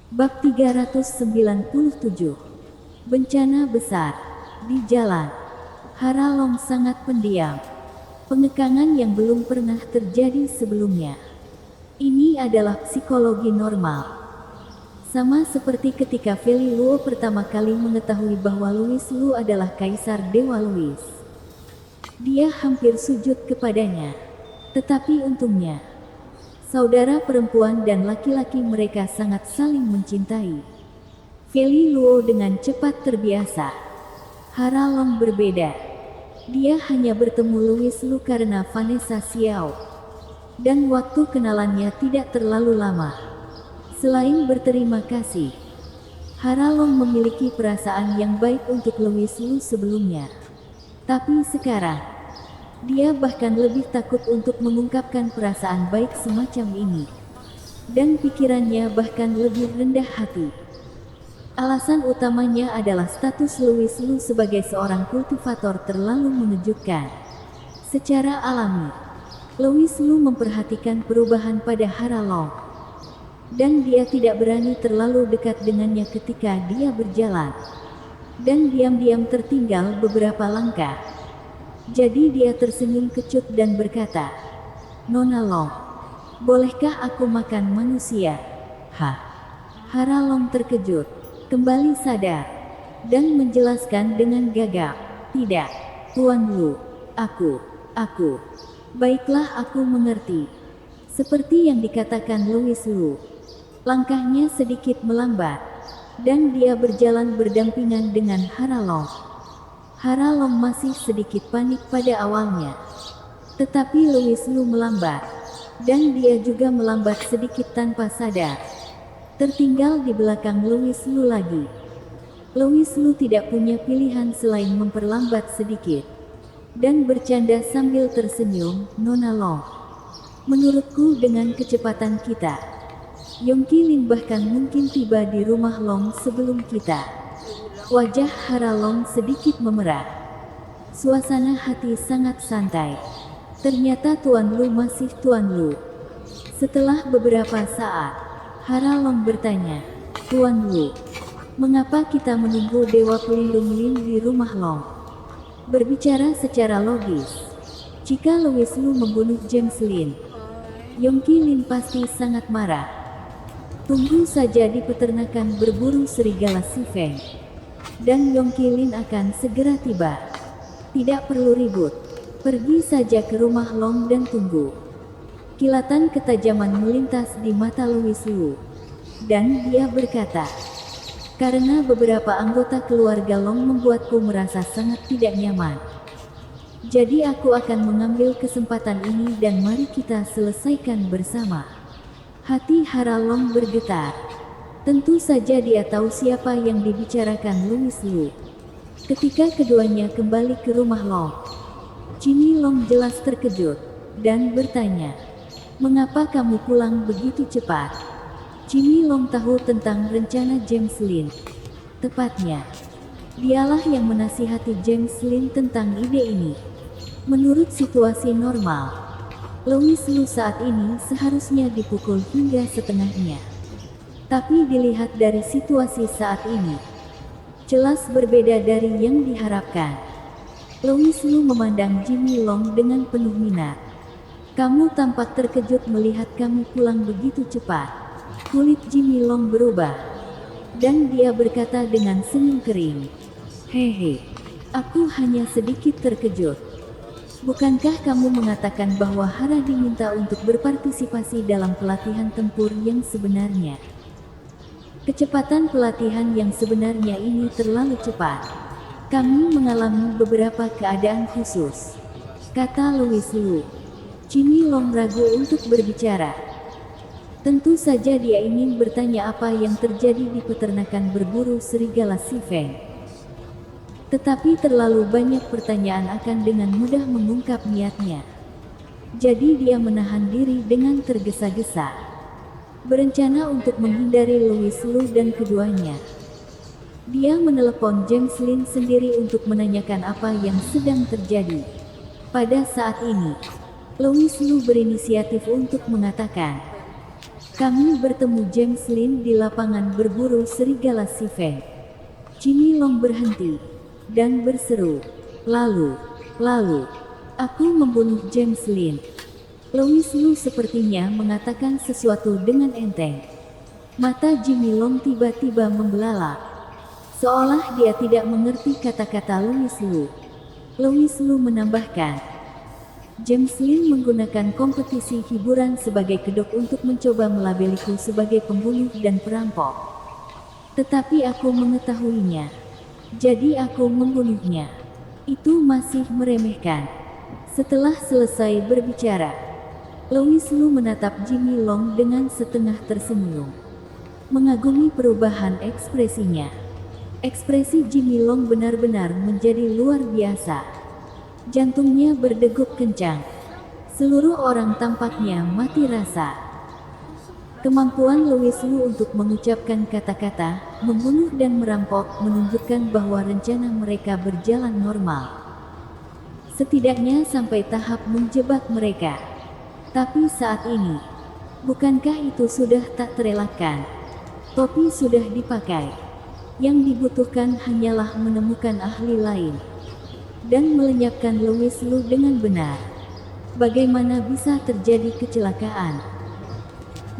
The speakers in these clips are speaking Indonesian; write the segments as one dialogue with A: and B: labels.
A: Bab 397. Bencana besar. Di jalan, Haralong sangat pendiam. Pengekangan yang belum pernah terjadi sebelumnya. Ini adalah psikologi normal. Sama seperti ketika Feli Luo pertama kali mengetahui bahwa Louis Lu adalah Kaisar Dewa Louis. Dia hampir sujud kepadanya. Tetapi untungnya, saudara perempuan dan laki-laki mereka sangat saling mencintai. Feli Luo dengan cepat terbiasa. Haralong berbeda. Dia hanya bertemu Louis Lu karena Vanessa Xiao. Dan waktu kenalannya tidak terlalu lama. Selain berterima kasih, Haralong memiliki perasaan yang baik untuk Louis Lu sebelumnya. Tapi sekarang, dia bahkan lebih takut untuk mengungkapkan perasaan baik semacam ini. Dan pikirannya bahkan lebih rendah hati. Alasan utamanya adalah status Louis Lu sebagai seorang kultivator terlalu mengejutkan. Secara alami, Louis Lu memperhatikan perubahan pada Haralong. Dan dia tidak berani terlalu dekat dengannya ketika dia berjalan. Dan diam-diam tertinggal beberapa langkah. Jadi dia tersenyum kecut dan berkata, "Nona Long, bolehkah aku makan manusia?" Hah? Haralong terkejut, kembali sadar, dan menjelaskan dengan gagap, "Tidak, Tuan Lu, aku. Baiklah, aku mengerti." Seperti yang dikatakan Louis Lu, langkahnya sedikit melambat, dan dia berjalan berdampingan dengan Haralong. Haralong masih sedikit panik pada awalnya. Tetapi Louis Lu melambat, dan dia juga melambat sedikit tanpa sadar. Tertinggal di belakang Louis Lu lagi. Louis Lu tidak punya pilihan selain memperlambat sedikit. Dan bercanda sambil tersenyum, "Nona Long, menurutku dengan kecepatan kita, Yongki Lin bahkan mungkin tiba di rumah Long sebelum kita." Wajah Haralong sedikit memerah. Suasana hati sangat santai. Ternyata Tuan Lu masih Tuan Lu. Setelah beberapa saat, Haralong bertanya, "Tuan Lu, mengapa kita menunggu Dewa Pelindung Lin di rumah Long?" Berbicara secara logis, jika Louis Lu membunuh James Lin, Yongki Lin pasti sangat marah. Tunggu saja di peternakan berburu serigala Si Feng, dan Yongki Lin akan segera tiba. Tidak perlu ribut. Pergi saja ke rumah Long dan tunggu. Kilatan ketajaman melintas di mata Louis Lu. Dan dia berkata, "Karena beberapa anggota keluarga Long membuatku merasa sangat tidak nyaman. Jadi aku akan mengambil kesempatan ini dan mari kita selesaikan bersama." Hati Haralong bergetar. Tentu saja dia tahu siapa yang dibicarakan Louis Lu. Ketika keduanya kembali ke rumah Long, Jimmy Long jelas terkejut, dan bertanya, "Mengapa kamu pulang begitu cepat?" Jimmy Long tahu tentang rencana James Lin. Tepatnya, dialah yang menasihati James Lin tentang ide ini. Menurut situasi normal, Louis Lu saat ini seharusnya dipukul hingga setengahnya. Tapi dilihat dari situasi saat ini, jelas berbeda dari yang diharapkan. Louis Lu memandang Jimmy Long dengan penuh minat. "Kamu tampak terkejut melihat kami pulang begitu cepat." Kulit Jimmy Long berubah, dan dia berkata dengan senyum kering, "Hehe, aku hanya sedikit terkejut. Bukankah kamu mengatakan bahwa Hara diminta untuk berpartisipasi dalam pelatihan tempur yang sebenarnya? Kecepatan pelatihan yang sebenarnya ini terlalu cepat. Kami mengalami beberapa keadaan khusus," kata Louis Lu. Jimmy Long ragu untuk berbicara. Tentu saja dia ingin bertanya apa yang terjadi di peternakan berburu serigala Si Feng. Tetapi terlalu banyak pertanyaan akan dengan mudah mengungkap niatnya. Jadi dia menahan diri dengan tergesa-gesa. Berencana untuk menghindari Louis Lu dan keduanya. Dia menelepon James Lin sendiri untuk menanyakan apa yang sedang terjadi. Pada saat ini, Louis Lu berinisiatif untuk mengatakan, Kami bertemu James Lin di lapangan berburu serigala Si Feng. Jimmy Long berhenti dan berseru, lalu, aku membunuh James Lin. Louis Lu sepertinya mengatakan sesuatu dengan enteng. Mata Jimmy Long tiba-tiba membelalak, seolah dia tidak mengerti kata-kata Louis Lu. Louis Lu menambahkan, James Lin menggunakan kompetisi hiburan sebagai kedok untuk mencoba melabeliku sebagai pembunuh dan perampok. Tetapi aku mengetahuinya, jadi aku membunuhnya. Itu masih meremehkan. Setelah selesai berbicara, Louis Lu menatap Jimmy Long dengan setengah tersenyum, mengagumi perubahan ekspresinya. Ekspresi Jimmy Long benar-benar menjadi luar biasa. Jantungnya berdegup kencang. Seluruh orang tampaknya mati rasa. Kemampuan Louis Lu untuk mengucapkan kata-kata, membunuh dan merampok menunjukkan bahwa rencana mereka berjalan normal. Setidaknya sampai tahap menjebak mereka. Tapi saat ini, bukankah itu sudah tak terelakkan? Topi sudah dipakai. Yang dibutuhkan hanyalah menemukan ahli lain dan melenyapkan Louis Lu dengan benar. Bagaimana bisa terjadi kecelakaan?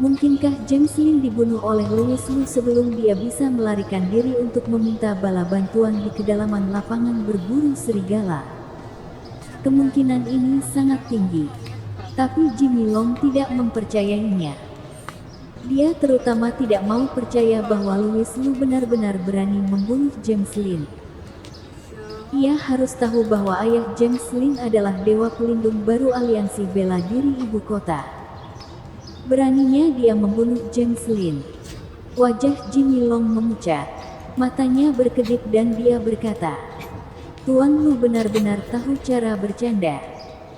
A: Mungkinkah James Lin dibunuh oleh Louis Lu sebelum dia bisa melarikan diri untuk meminta bala bantuan di kedalaman lapangan berburu serigala? Kemungkinan ini sangat tinggi, tapi Jimmy Long tidak mempercayainya. Dia terutama tidak mau percaya bahwa Louis Lu benar-benar berani membunuh James Lin. Ia harus tahu bahwa ayah James Lin adalah dewa pelindung baru aliansi bela diri ibu kota. Beraninya dia membunuh James Lin. Wajah Jimmy Long memucat, matanya berkedip dan dia berkata, Tuan Lu benar-benar tahu cara bercanda.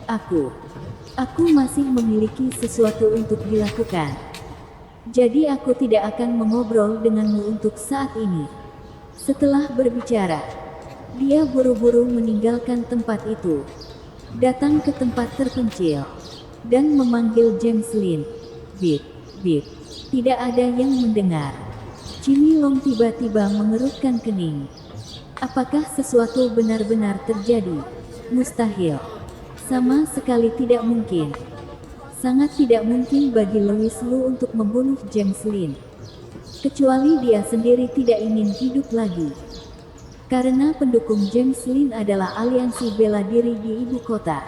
A: Aku masih memiliki sesuatu untuk dilakukan. Jadi aku tidak akan mengobrol denganmu untuk saat ini. Setelah berbicara, dia buru-buru meninggalkan tempat itu, datang ke tempat terpencil, dan memanggil James Lin. Bip, bip. Tidak ada yang mendengar. Jimmy Long tiba-tiba mengerutkan kening. Apakah sesuatu benar-benar terjadi? Mustahil. Sama sekali tidak mungkin. Sangat tidak mungkin bagi Louis Lu untuk membunuh James Lin. Kecuali dia sendiri tidak ingin hidup lagi. Karena pendukung James Lin adalah aliansi bela diri di ibu kota.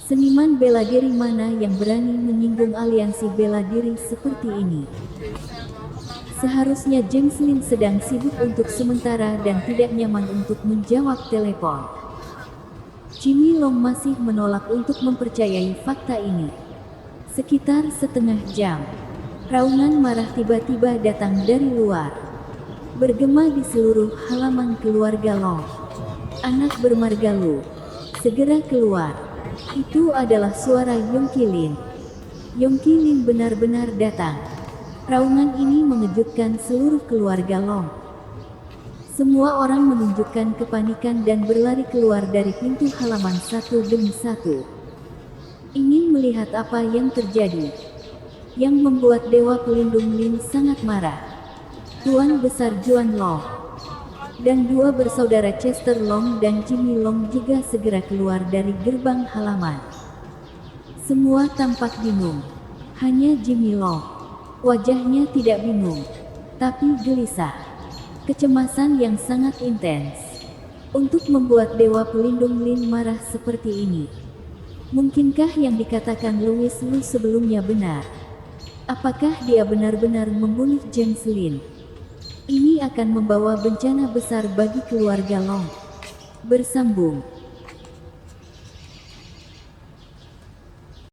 A: Seniman bela diri mana yang berani menyinggung aliansi bela diri seperti ini? Seharusnya James Lin sedang sibuk untuk sementara dan tidak nyaman untuk menjawab telepon. Jimmy Long masih menolak untuk mempercayai fakta ini. Sekitar setengah jam, raungan marah tiba-tiba datang dari luar. Bergema di seluruh halaman keluarga Long. Anak bermarga Lu, segera keluar. Itu adalah suara Yongqi Lin. Yongqi Lin benar-benar datang. Raungan ini mengejutkan seluruh keluarga Long. Semua orang menunjukkan kepanikan dan berlari keluar dari pintu halaman satu demi satu. Ingin melihat apa yang terjadi. Yang membuat Dewa Pelindung Lin sangat marah. Tuan Besar Juan Long dan dua bersaudara Chester Long dan Jimmy Long juga segera keluar dari gerbang halaman. Semua tampak bingung. Hanya Jimmy Long. Wajahnya tidak bingung, tapi gelisah. Kecemasan yang sangat intens. Untuk membuat Dewa Pelindung Lin marah seperti ini. Mungkinkah yang dikatakan Louis Lu sebelumnya benar? Apakah dia benar-benar membunuh James Lin? Ini akan membawa bencana besar bagi keluarga Long. Bersambung.